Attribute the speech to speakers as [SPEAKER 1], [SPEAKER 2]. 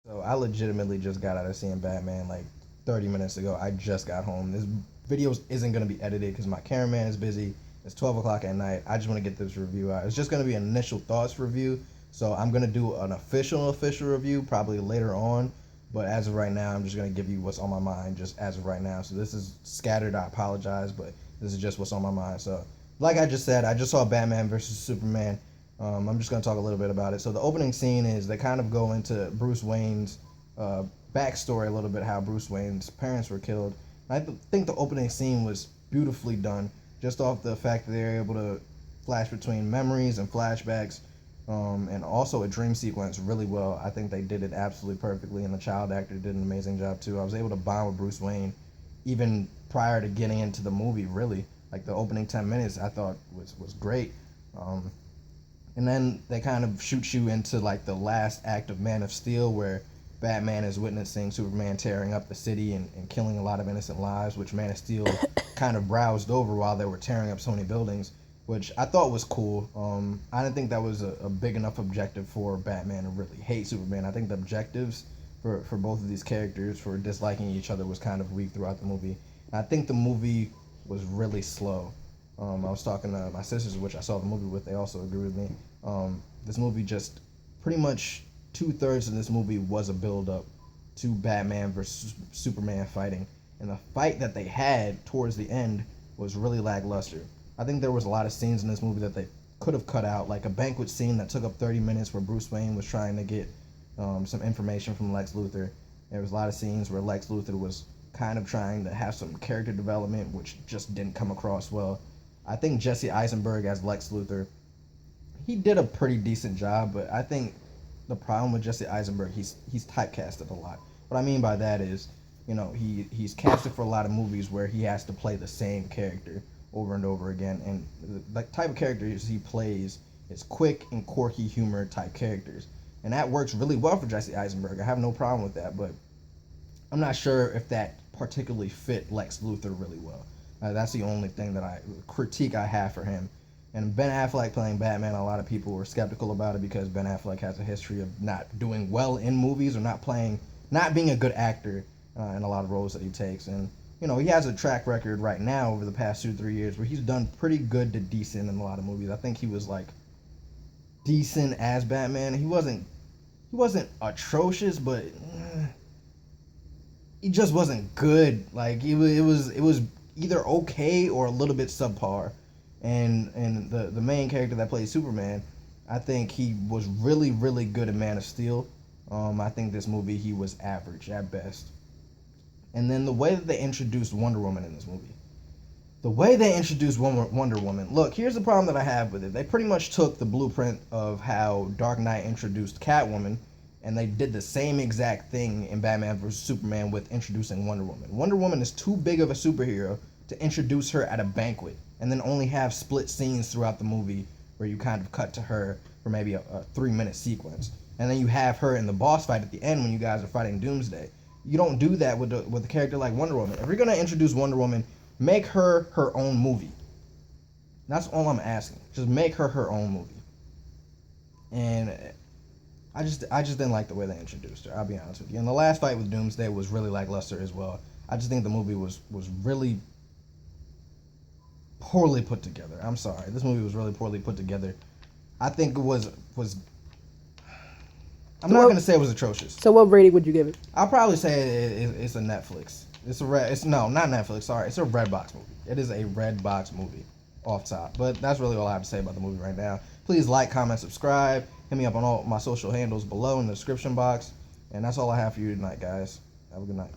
[SPEAKER 1] So I legitimately just got out of seeing Batman like 30 minutes ago. I just got home. This video isn't going to be edited because my cameraman is busy. It's 12 o'clock at night. I just want to get this review out. It's just going to be an initial thoughts review. So I'm going to do an official review probably later on. But as of right now, I'm just going to give you what's on my mind just as of right now. So this is scattered. I apologize, but this is just what's on my mind. So like I just said, I just saw Batman versus Superman. I'm just going to talk a little bit about it. So the opening scene is they kind of go into Bruce Wayne's backstory a little bit, how Bruce Wayne's parents were killed. I think the opening scene was beautifully done, just off the fact that they were able to flash between memories and flashbacks, and also a dream sequence really well. I think they did it absolutely perfectly, and the child actor did an amazing job too. I was able to bond with Bruce Wayne even prior to getting into the movie, really. Like the opening 10 minutes I thought was great. And then they kind of shoot you into like the last act of Man of Steel, where Batman is witnessing Superman tearing up the city and killing a lot of innocent lives, which Man of Steel kind of browsed over while they were tearing up so many buildings, which I thought was cool. I didn't think that was a big enough objective for Batman to really hate Superman. I think the objectives for both of these characters for disliking each other was kind of weak throughout the movie. And I think the movie was really slow. I was talking to my sisters, which I saw the movie with. They also agree with me. This movie just pretty much 2/3 of this movie was a build-up to Batman versus Superman fighting, and the fight that they had towards the end was really lackluster. I think there was a lot of scenes in this movie that they could have cut out, like a banquet scene that took up 30 minutes where Bruce Wayne was trying to get some information from Lex Luthor. There was a lot of scenes where Lex Luthor was kind of trying to have some character development, which just didn't come across well. I think Jesse Eisenberg as Lex Luthor, he did a pretty decent job, but I think the problem with Jesse Eisenberg, he's typecasted a lot. What I mean by that is, he's casted for a lot of movies where he has to play the same character over and over again, and the type of characters he plays is quick and quirky humor type characters, and that works really well for Jesse Eisenberg. I have no problem with that, but I'm not sure if that particularly fit Lex Luthor really well. That's the only thing that critique I have for him. And Ben Affleck playing Batman, a lot of people were skeptical about it because Ben Affleck has a history of not doing well in movies or not being a good actor in a lot of roles that he takes. And he has a track record right now over the past 2-3 years where he's done pretty good to decent in a lot of movies. I think he was like decent as Batman. He wasn't atrocious, but he just wasn't good. Like it was either okay or a little bit subpar. And the main character that plays Superman, I think he was really, really good in Man of Steel. I think this movie he was average at best. And then the way that they introduced Wonder Woman in this movie. The way they introduced Wonder Woman. Look, here's the problem that I have with it. They pretty much took the blueprint of how Dark Knight introduced Catwoman, and they did the same exact thing in Batman vs. Superman with introducing Wonder Woman. Wonder Woman is too big of a superhero to introduce her at a banquet and then only have split scenes throughout the movie where you kind of cut to her for maybe a 3-minute sequence. And then you have her in the boss fight at the end when you guys are fighting Doomsday. You don't do that with a character like Wonder Woman. If you're going to introduce Wonder Woman, make her her own movie. That's all I'm asking. Just make her her own movie. And I just didn't like the way they introduced her, I'll be honest with you. And the last fight with Doomsday was really lackluster as well. I just think the movie was really poorly put together. I'm sorry. This movie was really poorly put together. I think it was I'm not going to say it was atrocious.
[SPEAKER 2] So what rating would you give it?
[SPEAKER 1] I'll probably say it's a Netflix. No, not Netflix. Sorry. It's a Redbox movie. It is a Redbox movie off top. But that's really all I have to say about the movie right now. Please like, comment, subscribe. Hit me up on all my social handles below in the description box. And that's all I have for you tonight, guys. Have a good night.